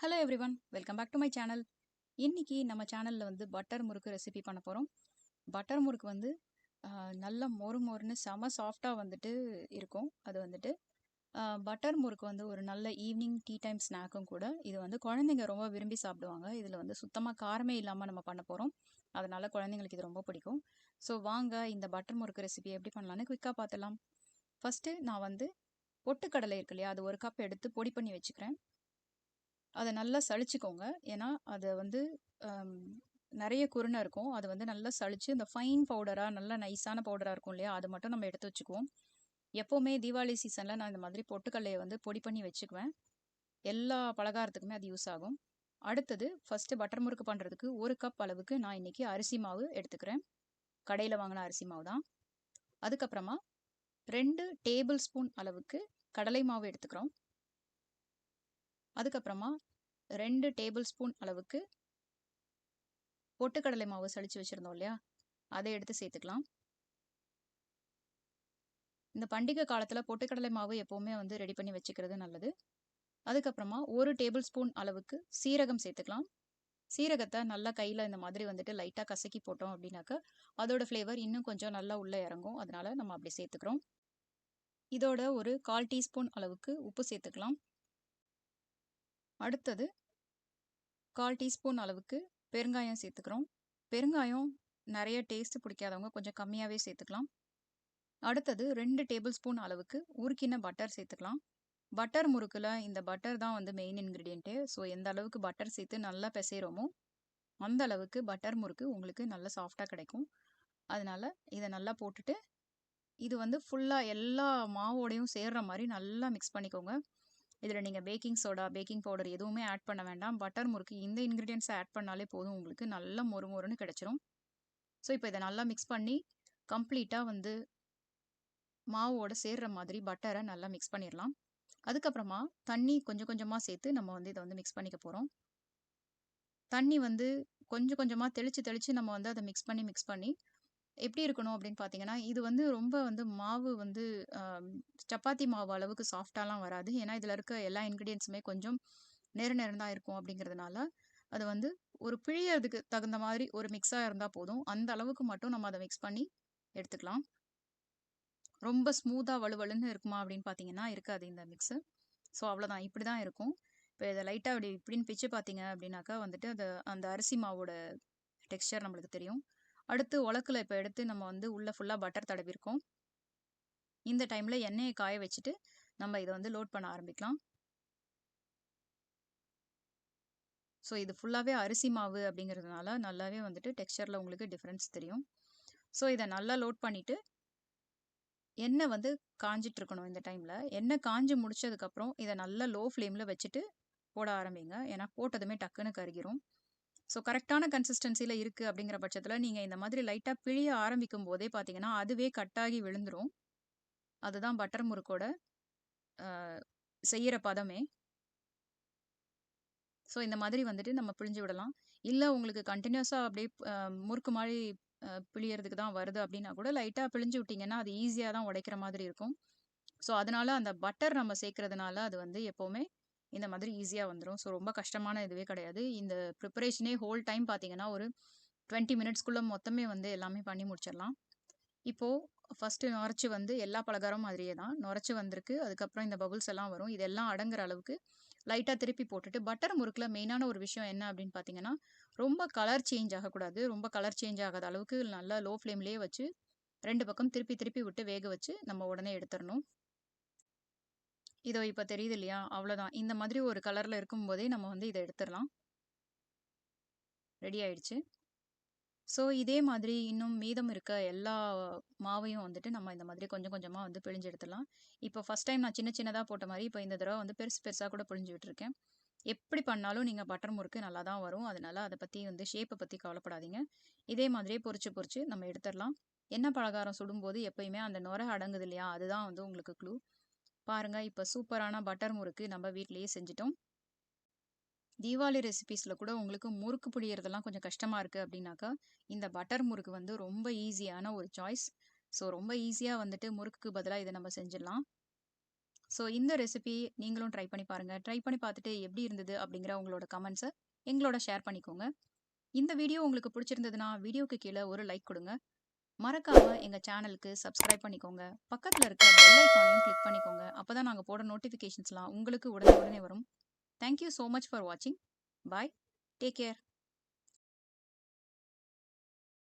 Hello everyone, welcome back to my channel. இன்னைக்கு நம்ம சேனலில் வந்து பட்டர் முறுக்கு ரெசிபி பண்ண போகிறோம். பட்டர் முறுக்கு வந்து நல்ல மொறு மொறுன்னு செம சாஃப்டாக வந்துட்டு இருக்கும். அது வந்துட்டு பட்டர் முறுக்கு வந்து ஒரு நல்ல ஈவினிங் டீ டைம் ஸ்நாக்கும் கூட. இது வந்து குழந்தைங்க ரொம்ப விரும்பி சாப்பிடுவாங்க. இதில் வந்து சுத்தமாக காரமே இல்லாமல் நம்ம பண்ண போகிறோம். அதனால் குழந்தைங்களுக்கு இது ரொம்ப பிடிக்கும். ஸோ வாங்க இந்த பட்டர் முறுக்கு ரெசிபி எப்படி பண்ணலான்னு குயிக்காக பார்த்துலாம். ஃபஸ்ட்டு நான் வந்து பொட்டுக்கடலை இருக்கு இல்லையா, அது 1 கப் எடுத்து பொடி பண்ணி வச்சுக்கிறேன். அதை நல்லா சலிச்சுக்கோங்க. ஏன்னா அதை வந்து நிறைய குருணை இருக்கும். அது வந்து நல்லா சலிச்சு இந்த ஃபைன் பவுடராக நல்லா நைஸான பவுடராக இருக்கும் இல்லையா, அது மட்டும் நம்ம எடுத்து வச்சுக்குவோம். எப்போவுமே தீபாவளி சீசனில் நான் இந்த மாதிரி பொட்டுக்கல்லையை வந்து பொடி பண்ணி வச்சுக்குவேன். எல்லா பலகாரத்துக்குமே அது யூஸ் ஆகும். அடுத்தது ஃபஸ்ட்டு பட்டர் முறுக்கு பண்ணுறதுக்கு 1 கப் அளவுக்கு நான் இன்றைக்கி அரிசி மாவு எடுத்துக்கிறேன். கடையில் வாங்கின அரிசி மாவு தான். அதுக்கப்புறமா 2 டேபிள் ஸ்பூன் அளவுக்கு கடலை மாவு எடுத்துக்கிறோம். அதுக்கப்புறமா 2 டேபிள் ஸ்பூன் அளவுக்கு பொட்டுக்கடலை மாவு சலிச்சு வச்சுருந்தோம் இல்லையா, அதை எடுத்து சேர்த்துக்கலாம். இந்த பண்டிகை காலத்தில் பொட்டுக்கடலை மாவு எப்போவுமே வந்து ரெடி பண்ணி வச்சுக்கிறது நல்லது. அதுக்கப்புறமா 1 டேபிள் ஸ்பூன் அளவுக்கு சீரகம் சேர்த்துக்கலாம். சீரகத்தை நல்லா கையில் இந்த மாதிரி வந்துட்டு லைட்டாக கசக்கி போட்டோம் அப்படின்னாக்கா அதோட ஃப்ளேவர் இன்னும் கொஞ்சம் நல்லா உள்ளே இறங்கும். அதனால நம்ம அப்படி சேர்த்துக்கிறோம். இதோட ஒரு 1/4 டீஸ்பூன் அளவுக்கு உப்பு சேர்த்துக்கலாம். அடுத்தது 1/4 டீஸ்பூன் அளவுக்கு பெருங்காயம் சேர்த்துக்கிறோம். பெருங்காயம் நிறைய டேஸ்ட் பிடிக்காதவங்க கொஞ்சம் கம்மியாகவே சேர்த்துக்கலாம். அடுத்தது 2 டேபிள் ஸ்பூன் அளவுக்கு உருக்கின பட்டர் சேர்த்துக்கலாம். பட்டர் முறுக்கில் இந்த பட்டர் தான் வந்து மெயின் இன்க்ரீடியண்ட்டு. ஸோ எந்த அளவுக்கு பட்டர் சேர்த்து நல்லா பிசைகிறோமோ அந்த அளவுக்கு பட்டர் முறுக்கு உங்களுக்கு நல்லா சாஃப்டாக கிடைக்கும். அதனால் இதை நல்லா போட்டுட்டு இது வந்து ஃபுல்லாக எல்லா மாவோடையும் சேர்கிற மாதிரி நல்லா மிக்ஸ் பண்ணிக்கோங்க. இதில் நீங்கள் பேக்கிங் சோடா, பேக்கிங் பவுடர் எதுவுமே ஆட் பண்ண வேண்டாம். பட்டர் முறுக்கு இந்த இன்க்ரீடியன்ஸை ஆட் பண்ணாலே போதும், உங்களுக்கு நல்ல மொறு மொறுன்னு கிடச்சிரும். ஸோ இப்போ இதை நல்லா மிக்ஸ் பண்ணி கம்ப்ளீட்டாக வந்து மாவோட சேர்கிற மாதிரி பட்டரை நல்லா மிக்ஸ் பண்ணிடலாம். அதுக்கப்புறமா தண்ணி கொஞ்சம் கொஞ்சமாக சேர்த்து நம்ம வந்து இதை வந்து மிக்ஸ் பண்ணிக்க போகிறோம். தண்ணி வந்து கொஞ்சம் கொஞ்சமாக தெளித்து நம்ம வந்து அதை மிக்ஸ் பண்ணி எப்படி இருக்கணும் அப்படின்னு பார்த்தீங்கன்னா, இது வந்து ரொம்ப வந்து மாவு வந்து சப்பாத்தி மாவு அளவுக்கு சாஃப்டாலாம் வராது. ஏன்னா இதில் இருக்க எல்லா இன்க்ரீடியன்ஸுமே கொஞ்சம் நேரம் தான் இருக்கும். அப்படிங்கிறதுனால அது வந்து ஒரு பிழியறதுக்கு தகுந்த மாதிரி ஒரு மிக்ஸாக இருந்தால் போதும். அந்த அளவுக்கு மட்டும் நம்ம அதை மிக்ஸ் பண்ணி எடுத்துக்கலாம். ரொம்ப ஸ்மூத்தாக வலுவலுன்னு இருக்குமா அப்படின்னு பார்த்தீங்கன்னா இருக்காது இந்த மிக்ஸு. ஸோ அவ்வளோதான், இப்படி தான் இருக்கும். இப்போ இதை லைட்டாக அப்படி இப்படின்னு பிச்சு பார்த்தீங்க அப்படின்னாக்கா வந்துட்டு அந்த அரிசி மாவோட டெக்ஸ்சர் நம்மளுக்கு தெரியும். அடுத்து உலக்கில் இப்போ எடுத்து நம்ம வந்து உள்ளே ஃபுல்லாக பட்டர் தடவிருக்கோம். இந்த டைமில் எண்ணெயை காய வச்சுட்டு நம்ம இதை வந்து லோட் பண்ண ஆரம்பிக்கலாம். ஸோ இது ஃபுல்லாகவே அரிசி மாவு அப்படிங்கிறதுனால நல்லாவே வந்துட்டு டெக்ஸ்சரில் உங்களுக்கு டிஃப்ரென்ஸ் தெரியும். ஸோ இதை நல்லா லோட் பண்ணிவிட்டு எண்ணெய் வந்து காஞ்சிட்ருக்கணும். இந்த டைமில் எண்ணெய் காஞ்சி முடிச்சதுக்கப்புறம் இதை நல்லா லோ ஃப்ளேமில் வச்சுட்டு போட ஆரம்பிங்க. ஏன்னா போட்டதுமே டக்குன்னு கருகிரும். ஸோ கரெக்டான கன்சிஸ்டன்சியில் இருக்குது அப்படிங்கிற பட்சத்தில் நீங்கள் இந்த மாதிரி லைட்டாக பிழிய ஆரம்பிக்கும் போதே பார்த்தீங்கன்னா அதுவே கட்டாகி விழுந்துடும். அதுதான் பட்டர் முறுக்கோட செய்கிற பதமே. ஸோ இந்த மாதிரி வந்துட்டு நம்ம பிழிஞ்சு விடலாம். இல்லை உங்களுக்கு கண்டினியூஸாக அப்படியே முறுக்கு மாதிரி பிழியறதுக்கு தான் வருது அப்படின்னா கூட லைட்டாக பிழிஞ்சு விட்டிங்கன்னா அது ஈஸியாக தான் உடைக்கிற மாதிரி இருக்கும். ஸோ அதனால் அந்த பட்டர் நம்ம சேர்க்கறதுனால அது வந்து எப்போவுமே இந்த மாதிரி ஈஸியாக வந்துடும். ஸோ ரொம்ப கஷ்டமான இதுவே கிடையாது. இந்த ப்ரிப்பரேஷனே ஹோல் டைம் பார்த்தீங்கன்னா ஒரு 20 மினிட்ஸ்க்குள்ளே மொத்தமே வந்து எல்லாமே பண்ணி முடிச்சிடலாம். இப்போது ஃபஸ்ட்டு நுரைச்சி வந்து எல்லா பலகாரமும் மாதிரியே தான் நுரைச்சி வந்திருக்கு. அதுக்கப்புறம் இந்த பபுள்ஸ் எல்லாம் வரும். இதெல்லாம் அடங்குற அளவுக்கு லைட்டாக திருப்பி போட்டுட்டு பட்டர் முறுக்கில் மெயினான ஒரு விஷயம் என்ன அப்படின்னு பார்த்தீங்கன்னா, ரொம்ப கலர் சேஞ்ச் ஆகக்கூடாது. ரொம்ப கலர் சேஞ்ச் ஆகாத அளவுக்கு நல்லா லோ ஃப்ளேம்லேயே வச்சு 2 பக்கம் திருப்பி விட்டு வேக வச்சு நம்ம உடனே எடுத்துடணும். இதோ இப்போ தெரியுது இல்லையா, அவ்வளோதான். இந்த மாதிரி ஒரு கலரில் இருக்கும்போதே நம்ம வந்து இதை எடுத்துடலாம். ரெடி ஆயிடுச்சு. ஸோ இதே மாதிரி இன்னும் மீதம் இருக்க எல்லா மாவையும் வந்துட்டு நம்ம இந்த மாதிரி கொஞ்சம் கொஞ்சமாக வந்து பிழிஞ்சு எடுத்துடலாம். இப்போ ஃபஸ்ட் டைம் நான் சின்னதாக போட்ட மாதிரி இப்போ இந்த தடவை வந்து பெருசாக கூட பிழிஞ்சு விட்டுருக்கேன். எப்படி பண்ணாலும் நீங்கள் பட்டர் முறுக்கு நல்லா தான் வரும். அதனால் அதை பற்றி வந்து ஷேப்பை பற்றி கவலைப்படாதீங்க. இதே மாதிரியே பொரிச்சு நம்ம எடுத்துடலாம். எண்ணெய் பலகாரம் சுடும்போது எப்பயுமே அந்த நுரை அடங்குது இல்லையா, அதுதான் வந்து உங்களுக்கு க்ளூ. பாருங்கள், இப்போ சூப்பரான பட்டர் முறுக்கு நம்ம வீட்டிலேயே செஞ்சிட்டோம். தீபாவளி ரெசிபீஸில் கூட உங்களுக்கு முறுக்கு புழியறதெல்லாம் கொஞ்சம் கஷ்டமாக இருக்குது அப்படின்னாக்கா இந்த பட்டர் முறுக்கு வந்து ரொம்ப ஈஸியான ஒரு சாய்ஸ். ஸோ ரொம்ப ஈஸியாக வந்துட்டு முறுக்குக்கு பதிலாக இதை நம்ம செஞ்சிடலாம். ஸோ இந்த ரெசிபி நீங்களும் ட்ரை பண்ணி பாருங்க. ட்ரை பண்ணி பார்த்துட்டு எப்படி இருந்தது அப்படிங்கிற உங்களோட கமெண்ட்ஸை எங்களோட ஷேர் பண்ணிக்கோங்க. இந்த வீடியோ உங்களுக்கு பிடிச்சிருந்ததுன்னா வீடியோக்கு கீழே ஒரு லைக் கொடுங்க. மறக்காம எங்க சேனலுக்கு சப்ஸ்கிரைப் பண்ணிக்கோங்க. பக்கத்துல இருக்க பெல் ஐகானையும் கிளிக் பண்ணிக்கோங்க. அப்பதான் நாங்க போடுற நோட்டிஃபிகேஷன்ஸ்லாம் உங்களுக்கு உடனே வரும். Thank you so much for watching. Bye. Take care.